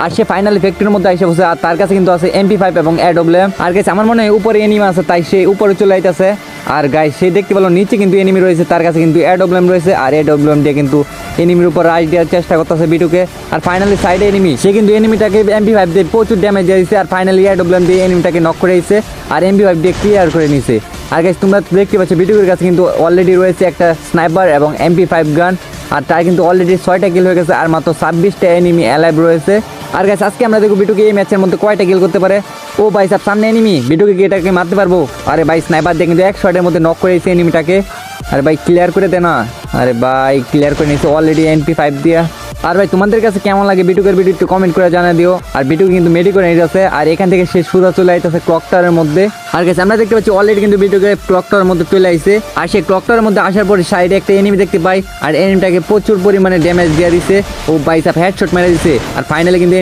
আর সে finally ফ্যাক্টরির মধ্যে এসে বসে, আর তার কাছে কিন্তু আছে MP5 এবং AWM। আর গাইস আমার মনে হয় উপরে এনিমি আছে, তাই সে উপরে চলে আইতাছে। আর গাইস সে দেখতে পেলো নিচে কিন্তু এনিমি রয়েছে, তার কাছে কিন্তু AWM রয়েছে, আর AWM দিয়ে কিন্তু এনিমির উপর রাইড দেওয়ার চেষ্টা করতেছে বিটুকে। আর ফাইনালি সাইডে এনিমি, সে কিন্তু এনিমিটাকে MP5 দিয়ে প্রচুর ড্যামেজ দিয়ে দিচ্ছে, আর ফাইনালি AWM দিয়ে এনিমিটাকে নক করে দিচ্ছে, আর MP5 দিয়ে ক্লিয়ার করে নিছে। আর গাইস তোমরা দেখতে পাচ্ছ বিটুকের কাছে কিন্তু অলরেডি রয়েছে একটা স্নাইপার এবং MP5 গান, আর তার কিন্তু অলরেডি 6টা কিল হয়ে গেছে, আর মাত্র 26টা এনিমি অ্যালাইভ রয়েছে। আর গাইস আজকে আমরা দেখব বিটুকে এই ম্যাচের মধ্যে কয়টা কিল করতে পারে। ও ভাই সাহেব সামনে এনিমি, বিটুকে কি এটাকে মারতে পারবো? আরে ভাই স্নাইপার দিয়ে কিন্তু 1 শটের মধ্যে নক করে দিয়েছে এনিমিটাকে। আরে ভাই ক্লিয়ার করে দে না। আরে ভাই ক্লিয়ার করে নিয়েছে অলরেডি MP5 দিয়া। আর ভাই তোমাদের কাছে কেমন লাগে বিটুকের ভিডিও একটু কমেন্ট করে জানা দিও। আর বিটুকে কিন্তু মেডি করে নিয়ে যাচ্ছে, আর এখান থেকে সে সুদা চলে আইতেছে ক্লক টাওয়ারের মধ্যে। আর গাইস আমরা দেখতে পাচ্ছি অলরেডি কিন্তু বিটুকে ক্লক টাওয়ারের মধ্যে চলে আইছে, আর সেই ক্লক টাওয়ারের মধ্যে আসার পরে সাইডে একটা এনিমি দেখতে পাই, আর এনিমিটাকে প্রচুর পরিমাণে ড্যামেজ দিয়ে দিছে। ও ভাই সাহেব হেডশট মেরে দিছে, আর ফাইনালি কিন্তু